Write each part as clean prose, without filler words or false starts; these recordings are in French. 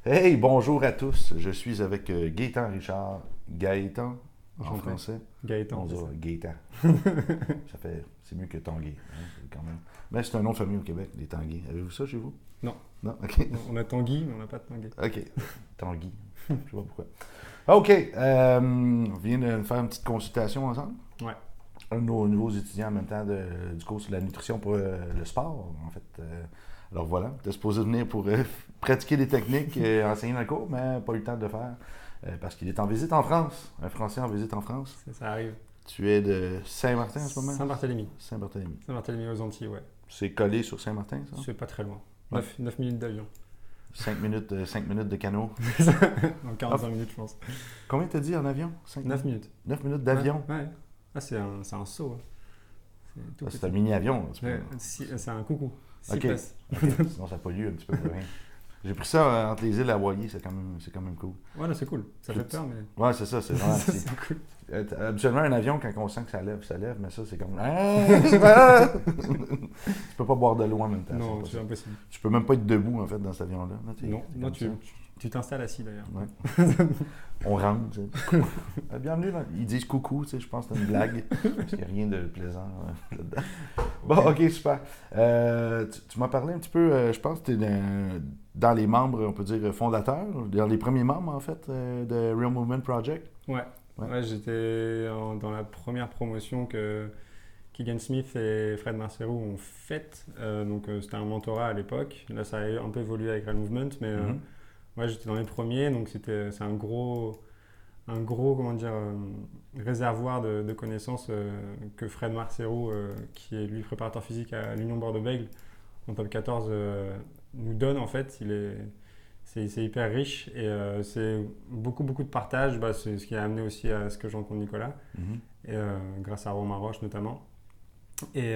Hey, bonjour à tous. Je suis avec Gaëtan Richard. Gaëtan, en Enchanté. français. On Gaëtan, c'est dit ça. Gaëtan. C'est mieux que Tanguay, hein, quand même. Mais c'est un nom de famille au Québec, les Tanguay. Avez-vous ça chez vous? Non, Non? OK. on a Tanguy, mais on n'a pas de Tanguay. OK. Tanguy. Je sais pas pourquoi. OK. On vient de faire une petite consultation ensemble. Ouais, Un de nos nouveaux étudiants en même temps du cours sur la nutrition pour le sport, en fait. Alors voilà, tu es supposé venir pour pratiquer des techniques, enseigner dans le cours, mais pas eu le temps de le faire parce qu'il est en visite en France. Un Français en visite en France. ça arrive. Tu es de Saint-Martin en ce moment? Saint-Barthélemy. Saint-Barthélemy. Saint-Barthélemy aux Antilles, ouais. C'est collé sur Saint-Martin, ça? C'est pas très loin. Ouais. 9 minutes d'avion. 5 minutes de canot. Dans 45 minutes, je pense. Combien t'as dit en avion? 9 minutes. 9 minutes d'avion? Ouais. Ah, c'est un saut. Hein. C'est tout Ah, c'est un petit. mini-avion. Ouais, c'est un coucou. 6 OK. places. OK. Sinon, ça pollue un petit peu pour rien. J'ai pris ça entre les îles Hawaii, c'est quand même cool. Ouais, là, c'est cool. Ça fait peur, mais. Ouais, c'est ça, c'est vraiment. C'est cool. Habituellement, un avion, quand on sent que ça lève, mais ça, c'est comme. Ah! Tu peux pas boire de l'eau en même temps. Non, C'est c'est impossible. impossible. Tu peux même pas être debout, en fait, dans cet avion-là. Là, Non, t'es non, comme ça. tu t'installes assis d'ailleurs. Ouais. On rentre. Tu sais. Bienvenue, là. Ils disent coucou, tu sais, je pense que c'est une blague. Parce qu'il n'y a rien de plaisant là-dedans. Bon, ok, super. Tu m'as parlé un petit peu, je pense que tu es dans les membres, on peut dire, fondateurs, dans les premiers membres, en fait, de Real Movement Project. Ouais. Ouais. Ouais, j'étais dans la première promotion que Keegan Smith et Fred Marcerou ont faite. C'était un mentorat à l'époque. Là, ça a un peu évolué avec Real Movement, mais Mhm. ouais, j'étais dans les premiers. Donc c'est un gros comment dire, réservoir de connaissances que Fred Marcerou, qui est lui préparateur physique à l'Union Bordeaux-Bègles, en top 14, nous donne en fait. C'est hyper riche et c'est beaucoup de partage. Bah, c'est ce qui a amené aussi à ce que je rencontre Nicolas, Mhm. et, grâce à Romain Roche notamment. Et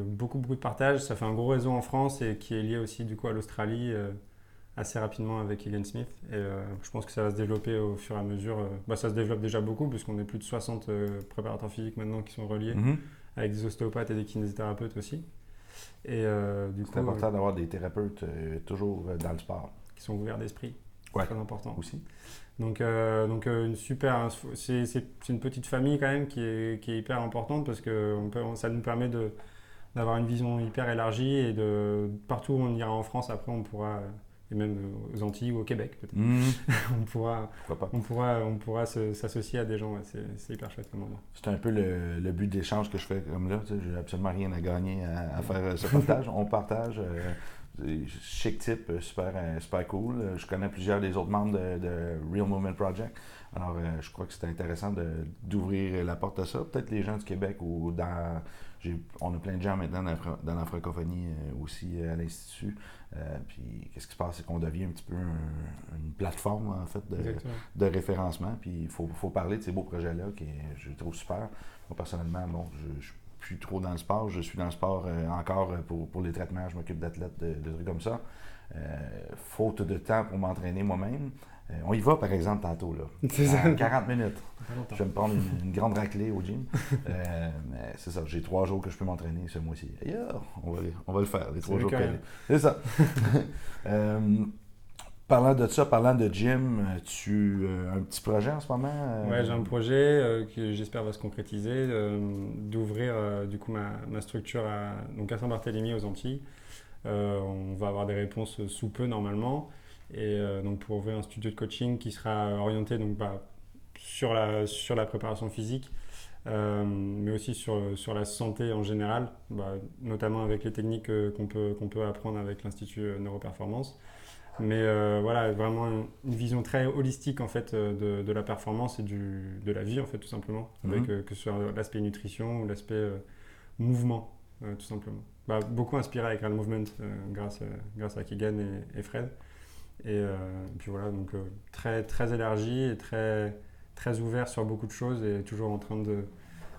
beaucoup de partage. Ça fait un gros réseau en France et qui est lié aussi du coup à l'Australie assez rapidement avec Egan Smith. Et je pense que ça va se développer au fur et à mesure. Bah, ça se développe déjà beaucoup puisqu'on est plus de 60 préparateurs physiques maintenant qui sont reliés Mhm. avec des ostéopathes et des kinésithérapeutes aussi. Et du C'est coup, important d'avoir des thérapeutes toujours dans le sport. qui sont ouverts d'esprit. Ouais. Très important. Aussi. Donc une super, c'est une petite famille quand même qui est hyper importante parce que ça nous permet d'avoir une vision hyper élargie et partout où on ira en France après on pourra, et même aux Antilles ou au Québec peut-être, Mhm. on pourra, Pourquoi pas? s'associer à des gens. Ouais, c'est hyper chouette comme moment. C'est un peu le but d'échange que je fais comme là. Tu sais, j'ai absolument rien à gagner à faire ce partage. On partage. Chic type, super cool. Je connais plusieurs des autres membres de Real Movement Project. Alors, je crois que c'est intéressant d'ouvrir la porte à ça. Peut-être les gens du Québec ou on a plein de gens maintenant dans la francophonie aussi à l'Institut. Puis, qu'est-ce qui se passe? C'est qu'on devient un petit peu une plateforme, en fait, Exactement. de référencement. Puis, il faut parler de ces beaux projets-là que je trouve super. Moi, personnellement, bon, je suis plus trop dans le sport. Je suis dans le sport encore pour les traitements. Je m'occupe d'athlètes, de trucs comme ça. Faute de temps pour m'entraîner moi-même. On y va, par exemple, tantôt, là. C'est ça. Dans 40 minutes. Pas longtemps. Je vais me prendre une grande raclée au gym. Mais c'est ça, j'ai 3 jours que je peux m'entraîner ce mois-ci. Yeah, on va le faire, les 3 C'est jours le cas, collés. C'est ça. Parlant de ça, parlant de gym, tu as un petit projet en ce moment? Ouais, j'ai un projet que j'espère va se concrétiser, d'ouvrir du coup ma structure à Saint-Barthélemy aux Antilles. On va avoir des réponses sous peu normalement. Et donc pour ouvrir un studio de coaching qui sera orienté donc, sur la préparation physique, mais aussi sur la santé en général, notamment avec les techniques qu'on peut apprendre avec l'Institut Neuroperformance. Mais voilà, vraiment une vision très holistique en fait de la performance et de la vie en fait tout simplement, avec que ce soit l'aspect nutrition ou l'aspect mouvement tout simplement. Beaucoup inspiré avec Real Movement grâce à Keegan et Fred. Et puis voilà, donc très élargi et très ouvert sur beaucoup de choses et toujours en train de...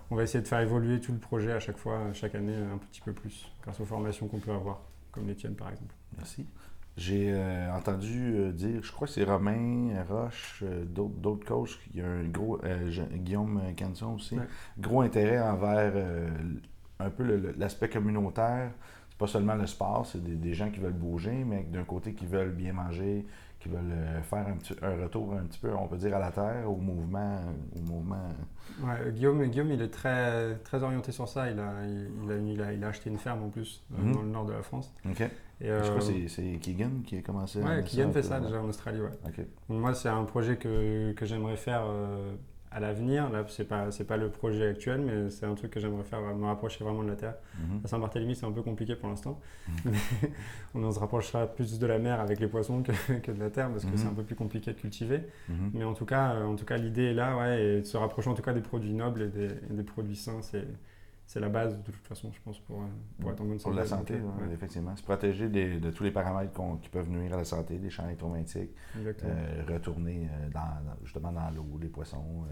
On va essayer de faire évoluer tout le projet à chaque fois, chaque année un petit peu plus, grâce aux formations qu'on peut avoir, comme les tiennes par exemple. Merci. J'ai entendu dire, je crois que c'est Romain Roche, d'autres coachs, il y a un gros, Guillaume Canson aussi, Ouais. gros intérêt envers un peu l'aspect communautaire. c'est pas seulement le sport, c'est des gens qui veulent bouger, mais d'un côté qui veulent bien manger, qui veulent faire un retour un petit peu, on peut dire, à la terre, au mouvement. Ouais, Guillaume, il est très, très orienté sur ça. Il a acheté une ferme en plus dans le nord de la France. OK. Et, je crois que c'est Keegan qui a commencé à Keegan fait ça déjà en Australie, ouais. OK. Donc moi, c'est un projet que j'aimerais faire à l'avenir. Là, c'est pas le projet actuel, mais c'est un truc que j'aimerais faire, me rapprocher vraiment de la terre. À Saint-Barthélemy, c'est un peu compliqué pour l'instant. On se rapprochera plus de la mer avec les poissons que de la terre, parce que c'est un peu plus compliqué de cultiver. Mais en tout cas, l'idée est là, ouais, et de se rapprocher en tout cas des produits nobles et des produits sains, c'est la base de toute façon, je pense, pour être en bonne santé. Pour la santé, ouais. Effectivement. Se protéger de tous les paramètres qui peuvent nuire à la santé, des champs électromagnétiques, retourner justement dans l'eau, les poissons,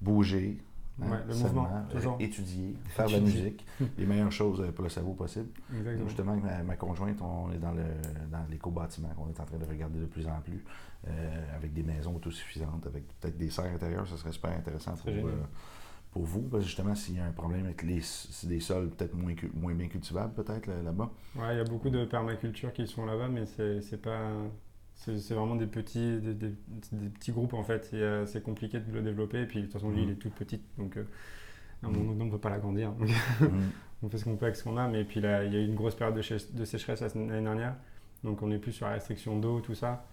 bouger, le mouvement, toujours. Étudier, faire de la musique, les meilleures choses pour le cerveau possible. Exactement. Justement, ma conjointe, on est dans l'éco-bâtiment qu'on est en train de regarder de plus en plus, avec des maisons autosuffisantes, avec peut-être des serres intérieures, ça serait super intéressant pour vous, parce que justement, s'il y a un problème avec des sols peut-être moins bien cultivables, peut-être là-bas. Oui, il y a beaucoup de permaculture qui sont là-bas, mais c'est vraiment des petits groupes en fait. C'est compliqué de le développer, et puis de toute façon, l'île est toute petite, donc on ne peut pas l'agrandir. On fait ce qu'on peut avec ce qu'on a, mais puis là, il y a eu une grosse période de sécheresse l'année dernière, donc on n'est plus sur la restriction d'eau, tout ça.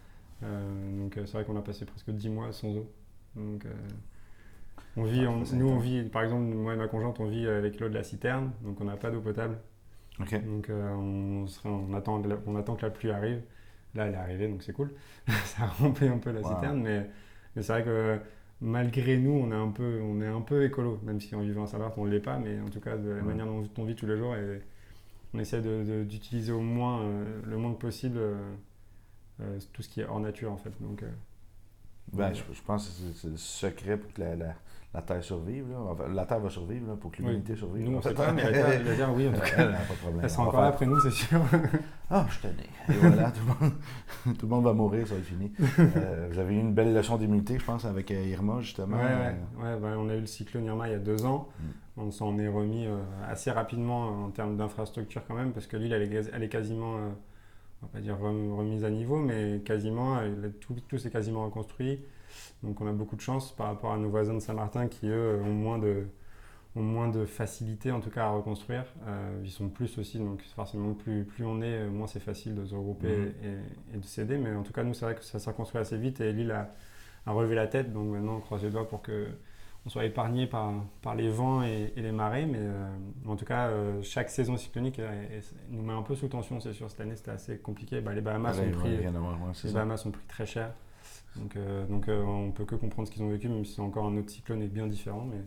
Donc c'est vrai qu'on a passé presque 10 mois sans eau. Donc, on vit, par exemple, moi et ma conjointe, on vit avec l'eau de la citerne, donc on n'a pas d'eau potable. Okay. Donc on attend que la pluie arrive. Là, elle est arrivée, donc c'est cool. Ça a rempli un peu la citerne, mais c'est vrai que malgré nous, on est un peu écolo, même si en vivant à Saint-Barth, on ne l'est pas, mais en tout cas, de la manière dont on vit tous les jours, et on essaie d'utiliser au moins, le moins que possible, tout ce qui est hors nature, en fait. Donc, je pense que c'est le secret pour que la Terre survive. Là. Enfin, la Terre va survivre là, pour que l'humanité survive. Nous, on ne sait pas, mais la Terre, oui, en tout cas. Elle n'a pas de problème. Elle sera encore là après nous, c'est sûr. Je tenais. Et voilà, tout le monde va mourir, ça va être fini. Vous avez eu une belle leçon d'humilité, je pense, avec Irma, justement. On a eu le cyclone Irma il y a 2 ans. On s'en est remis assez rapidement en termes d'infrastructure quand même, parce que l'île, elle est quasiment, on va pas dire remise à niveau, mais quasiment, tout s'est quasiment reconstruit. Donc on a beaucoup de chance par rapport à nos voisins de Saint-Martin qui, eux, ont moins de facilité en tout cas à reconstruire. Ils sont plus aussi, donc forcément plus on est, moins c'est facile de se regrouper et de s'aider. Mais en tout cas, nous, c'est vrai que ça s'est reconstruit assez vite et l'île a relevé la tête. Donc maintenant, on croise les doigts pour qu'on soit épargné par les vents et les marées. Mais en tout cas, chaque saison cyclonique nous met un peu sous tension, c'est sûr. Cette année, c'était assez compliqué. Les Bahamas ont pris très cher. Donc on peut que comprendre ce qu'ils ont vécu, même si c'est encore un autre cyclone et bien différent. Mais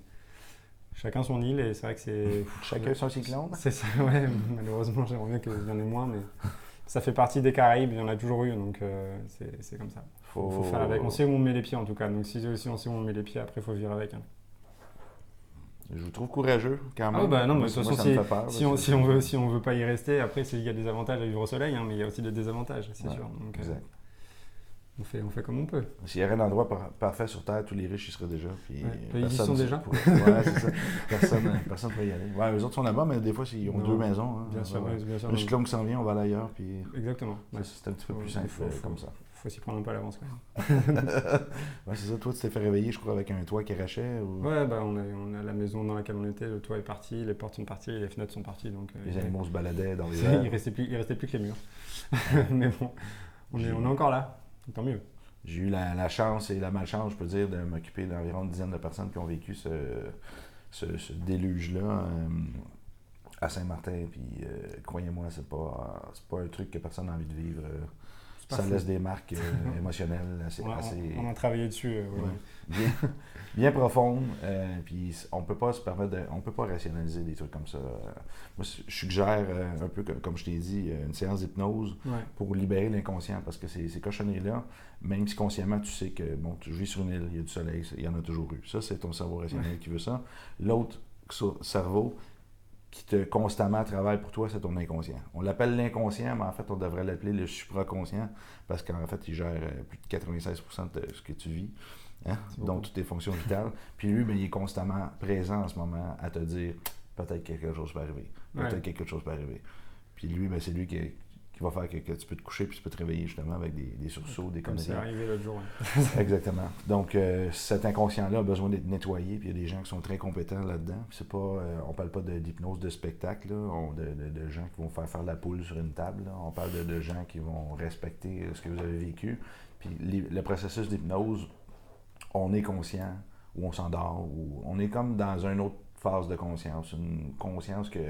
chacun son île, et c'est vrai que c'est... Chacun son cyclone? C'est ça, ouais. Malheureusement, j'aimerais bien qu'il y en ait moins, mais ça fait partie des Caraïbes, il y en a toujours eu, donc c'est comme ça. Faut faire avec. On sait où on met les pieds en tout cas, donc si on sait où on met les pieds, après il faut vivre avec. Je vous trouve courageux quand même. Non, mais de toute façon, si on veut pas y rester, après il y a des avantages à vivre au soleil, mais il y a aussi des désavantages, c'est sûr. Donc, exact. On fait comme on peut. S'il y avait un endroit parfait sur Terre, tous les riches y seraient déjà. Puis ils y sont déjà. C'est ça. Personne ne peut y aller. Ouais, eux autres sont là-bas, mais des fois, ils ont 2 maisons. Hein. Bien sûr. Le cyclone qui s'en vient, on va aller ailleurs. Puis... Exactement. C'est un petit peu plus simple comme ça. Il faut s'y prendre un peu à l'avance quand même. C'est ça. Toi, tu t'es fait réveiller, je crois, avec un toit qui arrachait. Ou... Ouais, on a la maison dans laquelle on était, le toit est parti, les portes sont parties, les fenêtres sont parties. Donc, les animaux se baladaient dans les airs. Il restait plus que les murs. Mais bon, on est encore là. Tant mieux. J'ai eu la chance et la malchance, je peux dire, de m'occuper d'environ une dizaine de personnes qui ont vécu ce déluge-là à Saint-Martin. Puis, croyez-moi, c'est pas un truc que personne n'a envie de vivre. Ça laisse des marques émotionnelles assez... On a travaillé dessus. Bien profondes. Puis, on peut pas se permettre on peut pas rationaliser des trucs comme ça. Moi, je suggère un peu, comme je t'ai dit, une séance d'hypnose pour libérer l'inconscient. Parce que ces cochonneries-là, même si consciemment, tu sais que tu vis sur une île, il y a du soleil, il y en a toujours eu. Ça, c'est ton cerveau rationnel qui veut ça. L'autre cerveau qui te constamment travaille pour toi, c'est ton inconscient. On l'appelle l'inconscient, mais en fait, on devrait l'appeler le supraconscient parce qu'en fait, il gère plus de 96% de ce que tu vis, donc toutes tes fonctions vitales. Puis lui, il est constamment présent en ce moment à te dire peut-être quelque chose peut arriver. Peut-être quelque chose peut arriver. Puis lui, ben, c'est lui qui va faire que tu peux te coucher puis tu peux te réveiller justement avec des sursauts, des Comme conneries. c'est arrivé l'autre jour. Exactement. Donc, cet inconscient-là a besoin d'être nettoyé, puis il y a des gens qui sont très compétents là-dedans. Puis c'est pas, on parle pas d'hypnose de spectacle, là, de gens qui vont faire la poule sur une table. Là. On parle de gens qui vont respecter ce que vous avez vécu. Puis le processus d'hypnose, on est conscient, ou on s'endort, ou on est comme dans une autre phase de conscience. Une conscience que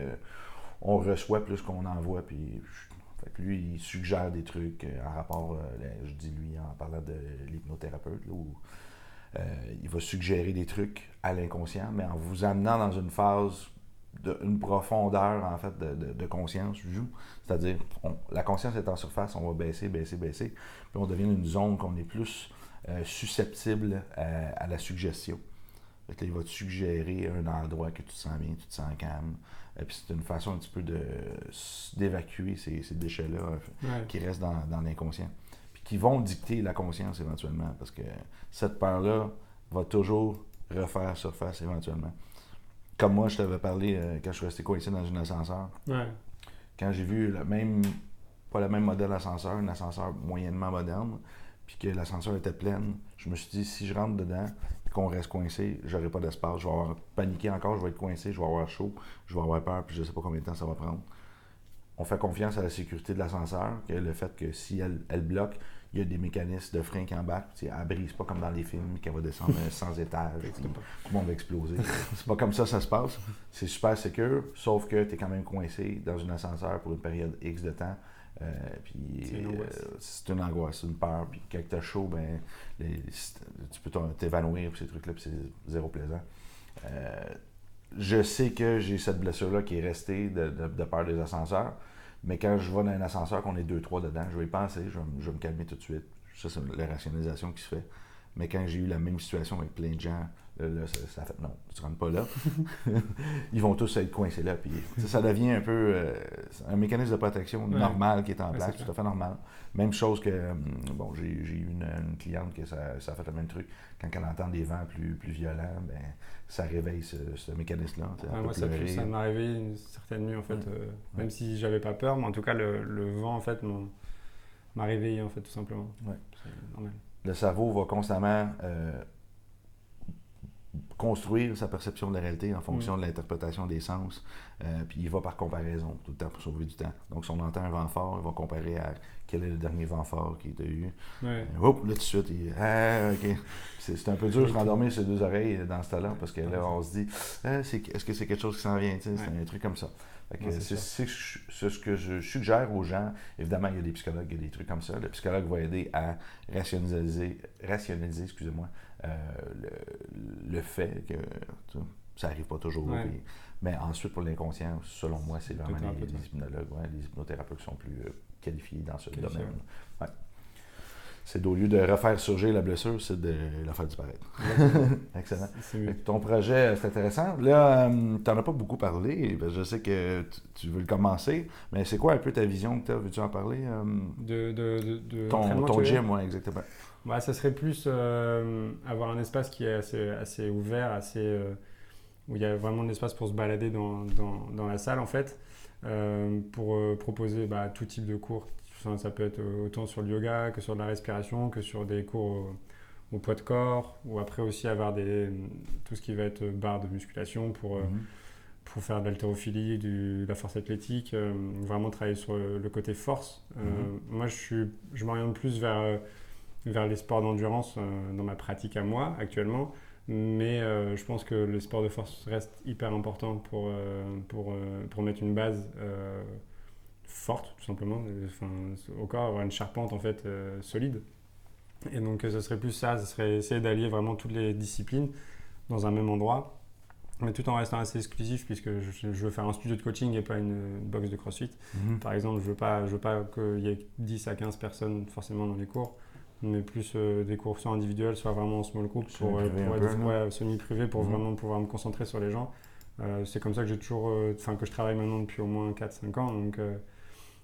on reçoit plus qu'on envoie, puis... Fait que lui, il suggère des trucs en rapport, je dis lui en parlant de l'hypnothérapeute, là, où il va suggérer des trucs à l'inconscient, mais en vous amenant dans une phase, une profondeur en fait de conscience. C'est-à-dire, la conscience est en surface, on va baisser, puis on devient une zone qu'on est plus susceptible à la suggestion. Fait que là, il va te suggérer un endroit que tu te sens bien, tu te sens calme. Et puis c'est une façon un petit peu d'évacuer ces déchets-là qui restent dans l'inconscient. Puis qui vont dicter la conscience éventuellement. Parce que cette peur-là va toujours refaire surface éventuellement. Comme moi, je t'avais parlé quand je suis resté coincé dans un ascenseur. Ouais. Quand j'ai vu pas le même modèle d'ascenseur, un ascenseur moyennement moderne, puis que l'ascenseur était plein, je me suis dit, si je rentre dedans, qu'on reste coincé, j'aurai pas d'espace. Je vais avoir paniqué encore, je vais être coincé, je vais avoir chaud, je vais avoir peur, puis je sais pas combien de temps ça va prendre. On fait confiance à la sécurité de l'ascenseur, que le fait que si elle bloque, il y a des mécanismes de frein qui embarquent. Elle ne brise pas comme dans les films, qu'elle va descendre 100 étages, tout le monde va exploser. C'est pas comme ça se passe. C'est super sécure, sauf que tu es quand même coincé dans un ascenseur pour une période X de temps. C'est une angoisse, c'est une peur. Puis quand tu as chaud, ben, tu peux t'évanouir, puis ces trucs-là, puis c'est zéro plaisant. Je sais que j'ai cette blessure-là qui est restée de peur des ascenseurs, mais quand je vais dans un ascenseur, qu'on est 2-3 dedans, je vais y penser, je vais me calmer tout de suite. Ça, c'est la rationalisation qui se fait. Mais quand j'ai eu la même situation avec plein de gens, là ça a fait non, tu ne rentres pas là. Ils vont tous être coincés là. Puis, ça devient un peu un mécanisme de protection normal qui est en place, tout à fait normal. Même chose que, bon, j'ai eu une cliente que ça a fait le même truc. Quand elle entend des vents plus violents, ben, ça réveille ce mécanisme-là. Moi, ça m'est arrivé une certaine nuit, en fait. Même si j'avais pas peur, mais en tout cas, le vent, en fait, m'a réveillé, en fait, tout simplement. Ouais. C'est normal. Le cerveau va constamment construire sa perception de la réalité en fonction de l'interprétation des sens. Puis il va par comparaison tout le temps pour sauver du temps. Donc si on entend un vent fort, il va comparer à quel est le dernier vent fort qu'il a eu. Ouais. Là tout de suite, ok. C'est un peu dur de se rendormir ses deux oreilles dans ce temps-là parce que là on se dit est-ce que c'est quelque chose qui s'en vient? C'est un truc comme ça. C'est ce que je suggère aux gens. Évidemment, il y a des psychologues, il y a des trucs comme ça. Le psychologue va aider à rationaliser excusez-moi, le fait que ça n'arrive pas toujours. Puis, mais ensuite, pour l'inconscient, selon moi, c'est vraiment les hypnologues, les hypnothérapeutes qui sont plus qualifiés dans ce domaine. Ouais. C'est au lieu de refaire surgir la blessure, c'est de la faire disparaître. Excellent. Ton projet, c'est intéressant. Là, tu n'en as pas beaucoup parlé. Je sais que tu veux le commencer, mais c'est quoi un peu ta vision que tu as? Veux-tu en parler? Ton gym, oui, exactement. Bah, ça serait plus avoir un espace qui est assez ouvert, où il y a vraiment de l'espace pour se balader dans la salle, en fait, pour proposer tout type de cours. Ça peut être autant sur le yoga que sur de la respiration, que sur des cours au poids de corps, ou après aussi avoir tout ce qui va être barre de musculation pour faire de l'haltérophilie, de la force athlétique, vraiment travailler sur le côté force. Moi, je m'oriente plus vers les sports d'endurance dans ma pratique à moi actuellement, mais je pense que le sport de force reste hyper important pour mettre une base forte, tout simplement, au corps, avoir une charpente en fait solide. Et donc ce serait plus ça serait essayer d'allier vraiment toutes les disciplines dans un même endroit, mais tout en restant assez exclusif, puisque je veux faire un studio de coaching et pas une box de CrossFit. Par exemple, je veux pas qu'il y ait 10 à 15 personnes forcément dans les cours, mais plus des cours soit individuels, soit vraiment en small group, pour être semi-privé, pour vraiment pouvoir me concentrer sur les gens. C'est comme ça que j'ai toujours, que je travaille maintenant depuis au moins 4-5 ans,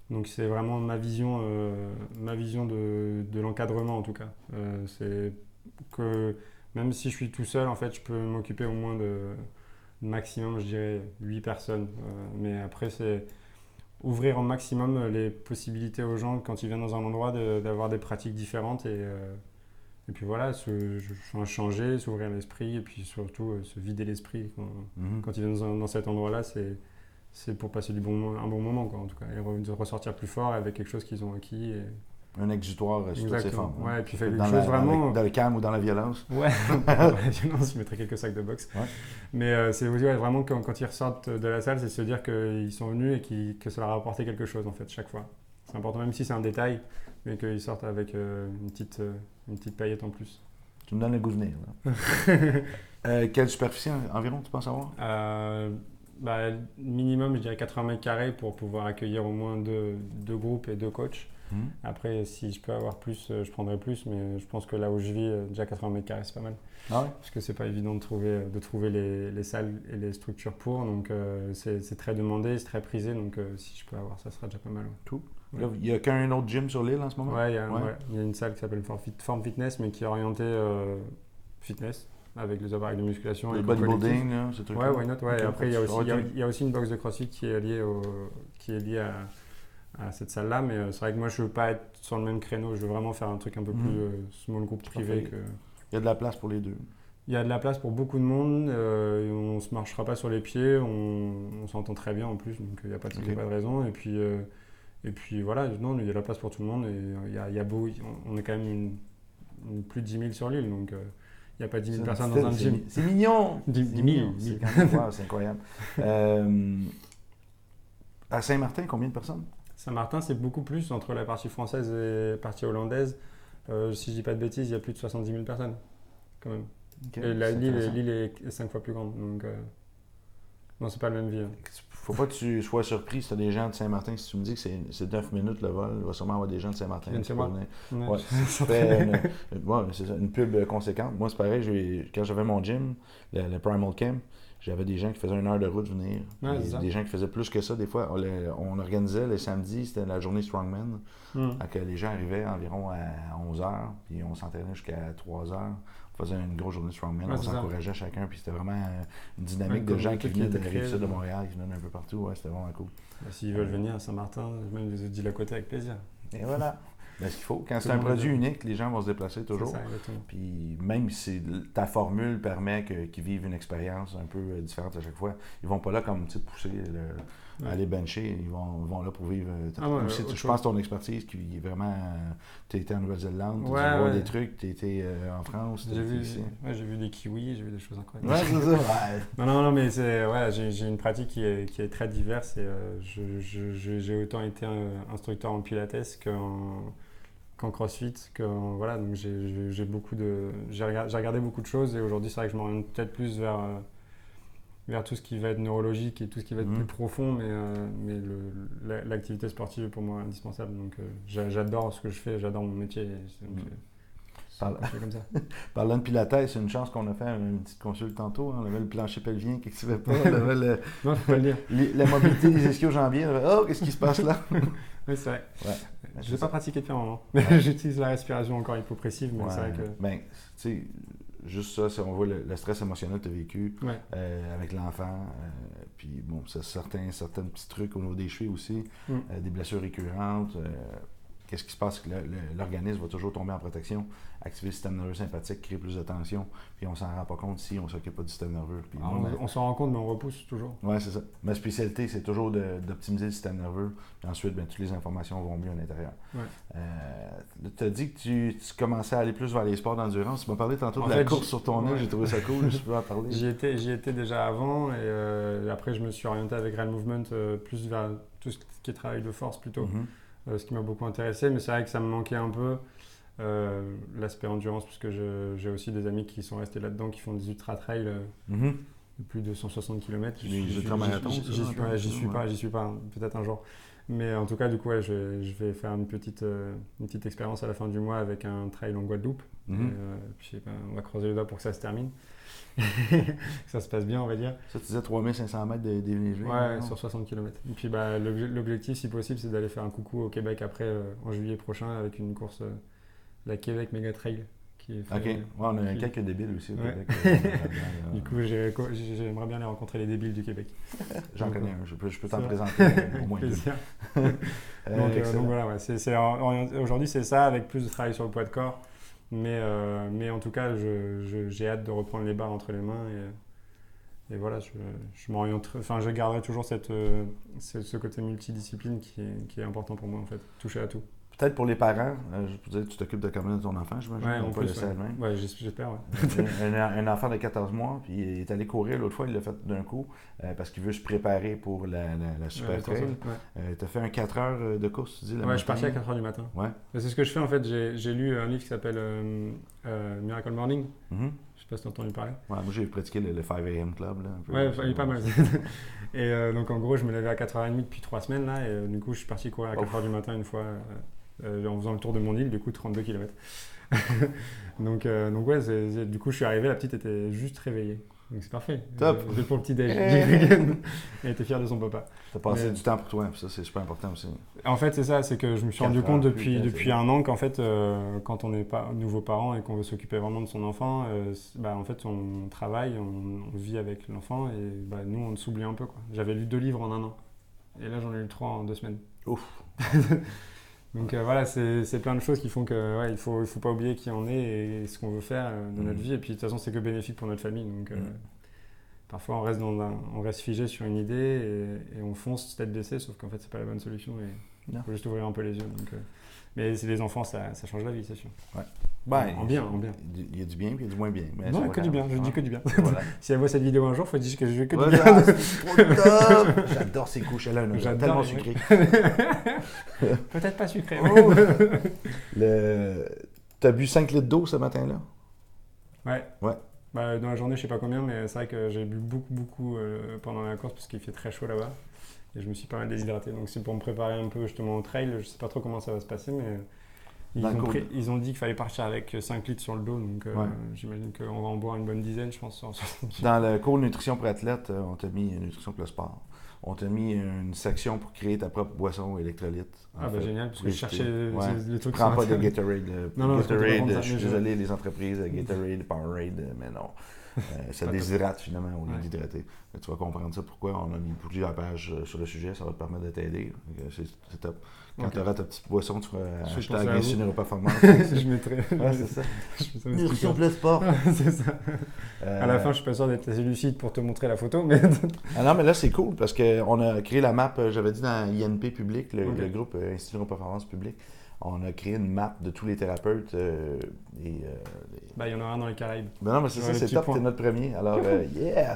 donc c'est vraiment ma vision de l'encadrement en tout cas. C'est que même si je suis tout seul, en fait, je peux m'occuper au moins de maximum, je dirais, 8 personnes. Mais après, ouvrir au maximum les possibilités aux gens quand ils viennent dans un endroit d'avoir des pratiques différentes et puis voilà, changer, s'ouvrir l'esprit et puis surtout se vider l'esprit quand ils viennent dans cet endroit-là, c'est pour passer un bon moment quoi, en tout cas, et ressortir plus fort avec quelque chose qu'ils ont acquis. Un exutoire sur toutes ses formes. Ouais, et puis faire quelque chose vraiment. Dans le calme ou dans la violence. Ouais, dans la violence, je mettrais quelques sacs de boxe. Ouais. Mais c'est aussi vraiment quand ils ressortent de la salle, c'est se dire qu'ils sont venus et que ça leur a apporté quelque chose en fait, chaque fois. C'est important, même si c'est un détail, mais qu'ils sortent avec une petite paillette en plus. Tu me donnes le goût de venir. Quelle superficie environ, tu penses avoir? Minimum, je dirais 80 mètres carrés pour pouvoir accueillir au moins deux groupes et 2 coachs. Après, si je peux avoir plus, je prendrai plus, mais je pense que là où je vis, déjà 80 mètres carrés, c'est pas mal. Ah ouais? Parce que c'est pas évident de trouver les salles et les structures pour, donc c'est très demandé, c'est très prisé, donc si je peux avoir, ça sera déjà pas mal. Ouais. Tout. Ouais. Là, il n'y a qu'un autre gym sur l'île en ce moment? Ouais, il y a une salle qui s'appelle Form Fitness, mais qui est orientée fitness, avec les appareils de musculation. Le bodybuilding, là, ce truc-là. Ouais, why not? Ouais. Okay. Et après, il y a aussi une box de CrossFit qui est liée à cette salle-là, mais c'est vrai que moi, je ne veux pas être sur le même créneau. Je veux vraiment faire un truc un peu plus small group privé. Il y a de la place pour les deux. Il y a de la place pour beaucoup de monde. On ne se marchera pas sur les pieds. On s'entend très bien en plus, donc il n'y a pas de raison. Et puis voilà, non, il y a de la place pour tout le monde. Et on est quand même plus de 10 000 sur l'île, donc il n'y a pas 10 000 personnes dans un gym. C'est mignon! 10 000. C'est incroyable. À Saint-Martin, combien de personnes? Saint-Martin, c'est beaucoup plus entre la partie française et la partie hollandaise. Si je dis pas de bêtises, il y a plus de 70 000 personnes, quand même. Okay, et l'île est 5 fois plus grande, donc non, c'est pas le même vie. Faut pas que tu sois surpris si tu as des gens de Saint-Martin. Si tu me dis que c'est 9 minutes le vol, il va sûrement avoir des gens de Saint-Martin. C'est une pub conséquente. Moi, c'est pareil, quand j'avais mon gym, le Primal Camp, j'avais des gens qui faisaient 1 heure de route venir. Des gens qui faisaient plus que ça. Des fois, on organisait les samedis, c'était la journée Strongman. Que les gens arrivaient environ à 11h, puis on s'entraînait jusqu'à 3h. On faisait une grosse journée Strongman, on s'encourageait chacun, puis c'était vraiment une dynamique de gens qui venaient de la Rive-Sud de Montréal, qui venaient d'un peu partout. Ouais, c'était vraiment cool. S'ils veulent venir à Saint-Martin, même les autres îles à côté, avec plaisir. Et voilà. Ben, ce qu'il faut. Quand c'est un produit unique, les gens vont se déplacer toujours. C'est ça, exactement. Puis même si ta formule permet qu'ils vivent une expérience un peu différente à chaque fois, ils vont pas là comme pousser aller bencher, ils vont là pour vivre. Je pense ton expertise qui est vraiment. Tu été en Nouvelle-Zélande, tu as vu des trucs, tu étais en France, j'ai vu des kiwis, j'ai vu des choses incroyables. Ouais, c'est ça. Non, mais j'ai une pratique qui est très diverse et j'ai autant été instructeur en pilates qu'en CrossFit, donc j'ai regardé beaucoup de choses et aujourd'hui c'est vrai que je m'oriente peut-être plus vers tout ce qui va être neurologique et tout ce qui va être plus profond, mais l'activité sportive est pour moi indispensable, donc j'adore ce que je fais, j'adore mon métier, comme ça. Parlant de pilates, c'est une chance qu'on a fait une petite consulte tantôt, on avait le plancher pelvien qui n'activait pas, on avait non, faut pas le dire. La mobilité des ischios-jambiers, qu'est-ce qui se passe là? Oui, c'est vrai. Ouais. Je n'ai pas pratiqué depuis un moment. J'utilise la respiration encore hypopressive, mais c'est vrai que... Ben, tu sais, juste ça, si on voit le stress émotionnel que tu as vécu avec l'enfant, puis bon, c'est certains petits trucs au niveau des chevilles aussi, des blessures récurrentes, qu'est-ce qui se passe? L'organisme va toujours tomber en protection, activer le système nerveux sympathique, créer plus de tension, puis on s'en rend pas compte si on ne s'occupe pas du système nerveux. Puis on s'en rend compte, mais on repousse toujours. Oui, c'est ça. Ma spécialité, c'est toujours d'optimiser le système nerveux, puis ensuite, toutes les informations vont mieux à l'intérieur. Ouais. Tu as dit que tu commençais à aller plus vers les sports d'endurance. Tu m'as parlé tantôt de la course sur ton nez, j'ai trouvé ça cool, je peux en parler. J'y étais déjà avant, et après, je me suis orienté avec Real Movement plus vers tout ce qui est travail de force plutôt. Ce qui m'a beaucoup intéressé, mais c'est vrai que ça me manquait un peu l'aspect endurance, parce que j'ai aussi des amis qui sont restés là-dedans, qui font des ultra-trails de plus de 160 km. Les ultramarathons, j'y suis pas, peut-être un jour. Mais en tout cas, du coup, je vais faire une petite expérience à la fin du mois avec un trail en Guadeloupe. Puis on va croiser les doigts pour que ça se termine. Que ça se passe bien, on va dire. Ça, tu disais 3500 mètres de dénivelé. Ouais, sur 60 km. Et puis l'objectif, si possible, c'est d'aller faire un coucou au Québec après, en juillet prochain, avec une course, la Québec Mega Trail, qui est fait. OK. Ouais, on a quelques débiles aussi au Ouais. Québec. Du coup, j'aimerais bien aller rencontrer les débiles du Québec. J'en Donc, connais un. Je peux t'en ça va. présenter au moins deux. Plaisir. Excellent. Donc voilà, ouais, aujourd'hui c'est ça, avec plus de travail sur le poids de corps. Mais en tout cas, j'ai hâte de reprendre les barres entre les mains. Et voilà, je m'oriente. Enfin, je garderai toujours ce côté multidiscipline qui est important pour moi, en fait. Toucher à tout. Peut-être pour les parents, je peux dire, tu t'occupes de combien de ton enfant, j'imagine? Ouais, On en peut plus, laisser ouais. elle-même. Ouais, j'espère, ouais. Un enfant de 14 mois, puis il est allé courir l'autre fois, il l'a fait d'un coup, parce qu'il veut se préparer pour la Super Trail. Ouais. Tu as fait un 4 heures de course, tu dis, Ouais, je suis parti à 4h du matin. Ouais. C'est ce que je fais, en fait. J'ai lu un livre qui s'appelle Miracle Morning. Mm-hmm. Je sais pas si tu as entendu parler. Ouais, moi, j'ai pratiqué le 5 a.m. Club. Là, un peu. Ouais, il est pas mal. Et donc, en gros, je me levais à 4h30 depuis 3 semaines, là, et du coup, je suis parti courir à 4h du matin une fois, en faisant le tour de mon île, du coup, 32 km. donc ouais, du coup, je suis arrivé, la petite était juste réveillée. Donc, c'est parfait. Top. J'ai pour le petit déj. Elle était fière de son papa. T'as passé du temps pour toi, puis ça, c'est super important aussi. En fait, c'est ça, c'est que je me suis rendu compte depuis un an qu'en fait, quand on n'est pas nouveau parent et qu'on veut s'occuper vraiment de son enfant, en fait, on travaille, on vit avec l'enfant et nous, on s'oublie un peu, quoi. J'avais lu 2 livres en un an. Et là, j'en ai lu 3 en 2 semaines. Ouf. Donc voilà, c'est plein de choses qui font que il faut pas oublier qui on est et ce qu'on veut faire de notre vie. Et puis de toute façon, c'est que bénéfique pour notre famille. Donc parfois, on reste figé sur une idée et on fonce tête baissée, sauf qu'en fait, c'est pas la bonne solution. Et il faut juste ouvrir un peu les yeux. Donc, mais c'est les enfants, ça change la vie, c'est sûr. Ouais. En bien. Il y a du bien et il y a du moins bien. Mais non, que du bien, je dis que du bien. Voilà. Si elle voit cette vidéo un jour, il faut dire que je dis que du Voilà, bien. c'est trop top! J'adore ces couches-là, J'adore tellement les sucrées. Peut-être pas sucré. Oh! T'as bu 5 litres d'eau ce matin-là? Ouais. Dans la journée, je sais pas combien, mais c'est vrai que j'ai bu beaucoup pendant la course parce qu'il fait très chaud là-bas. Et je me suis pas mal déshydraté. Donc c'est pour me préparer un peu justement au trail. Je sais pas trop comment ça va se passer, mais ils ont dit qu'il fallait partir avec 5 litres sur le dos. Donc j'imagine qu'on va en boire une bonne dizaine, je pense. Dans le cours Nutrition pour athlètes, on t'a mis Nutrition pour le sport. On t'a mis une section pour créer ta propre boisson électrolyte. Génial, parce que je cherchais les trucs. Prends pas de Gatorade. Non, Gatorade, je suis désolé, les entreprises, Gatorade, Powerade, mais non. Ça déshydrate finalement au lieu d'hydrater. Tu vas comprendre ça, pourquoi on a mis plusieurs pages sur le sujet, ça va te permettre de t'aider. C'est top. Quand tu auras ta petite boisson, tu feras hashtag Insuline Performance. Je mettrai. Ouais, c'est ça. Nutrition pour le sport. C'est ça. À la fin, je suis pas sûr d'être assez lucide pour te montrer la photo, mais. Non, mais là, c'est cool parce qu'on a créé la map, j'avais dit dans INP Public, le groupe Institut de Performance Public. On a créé une map de tous les thérapeutes. Il y en aura un dans les Caraïbes. Non, mais c'est ça, c'est top, c'est notre premier. Alors,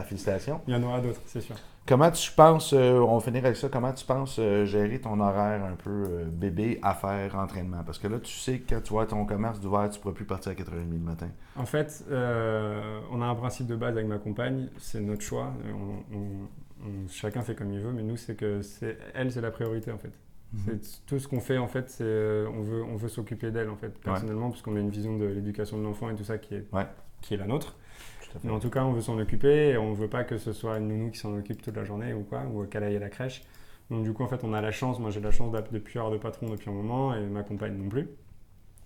félicitations. Il y en aura d'autres, c'est sûr. Comment tu penses, on va finir avec ça, comment tu penses gérer ton horaire un peu bébé, affaires, entraînement? Parce que là, tu sais que quand tu vois ton commerce d'ouvert, tu ne pourras plus partir à 4h30 le matin. En fait, on a un principe de base avec ma compagne, c'est notre choix. Chacun fait comme il veut, mais nous, c'est la priorité en fait. C'est tout ce qu'on fait en fait, c'est on veut s'occuper d'elle en fait personnellement parce qu'on a une vision de l'éducation de l'enfant et tout ça qui est la nôtre. Mais en tout cas, on veut s'en occuper et on veut pas que ce soit une nounou qui s'en occupe toute la journée ou quoi, ou qu'elle aille à la crèche. Donc du coup, en fait, on a la chance. Moi, j'ai la chance de plus avoir de patron depuis un moment et ma compagne non plus.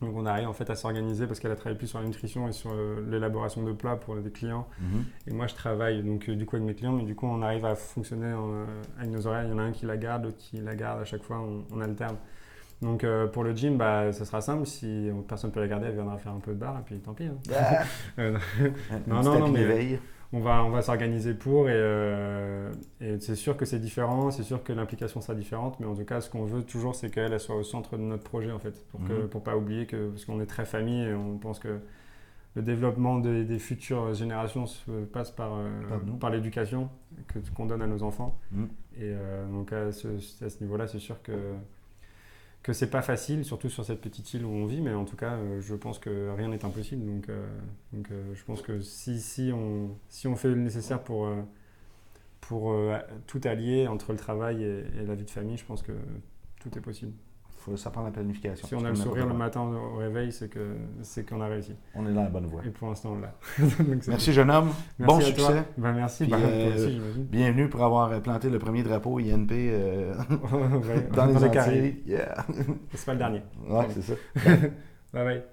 Donc on arrive en fait à s'organiser parce qu'elle a travaillé plus sur la nutrition et sur l'élaboration de plats pour des clients. Et moi je travaille donc du coup avec mes clients, mais du coup on arrive à fonctionner avec nos horaires. Il y en a un qui la garde, l'autre qui la garde à chaque fois, on alterne. Donc pour le gym, ça sera simple, si personne ne peut la garder, elle viendra faire un peu de barre et puis tant pis. Non, mais on va s'organiser pour et c'est sûr que c'est différent, c'est sûr que l'implication sera différente, mais en tout cas ce qu'on veut toujours c'est qu'elle soit au centre de notre projet en fait, pour pas oublier que, parce qu'on est très famille et on pense que le développement des futures générations se passe par l'éducation qu'on donne à nos enfants. Et donc à ce niveau-là, c'est sûr que c'est pas facile, surtout sur cette petite île où on vit, mais en tout cas, je pense que rien n'est impossible. Donc je pense que si on fait le nécessaire pour tout allier entre le travail et la vie de famille, je pense que tout est possible. Ça prend la planification. Si on a le sourire le matin au réveil, c'est qu'on a réussi. On est dans la bonne voie. Et pour l'instant, on l'a. Merci, jeune homme. Bon succès. Merci. Puis, aussi, j'imagine. Bienvenue pour avoir planté le premier drapeau INP dans les Antilles. C'est pas le dernier. Ouais, c'est ça. Bye bye.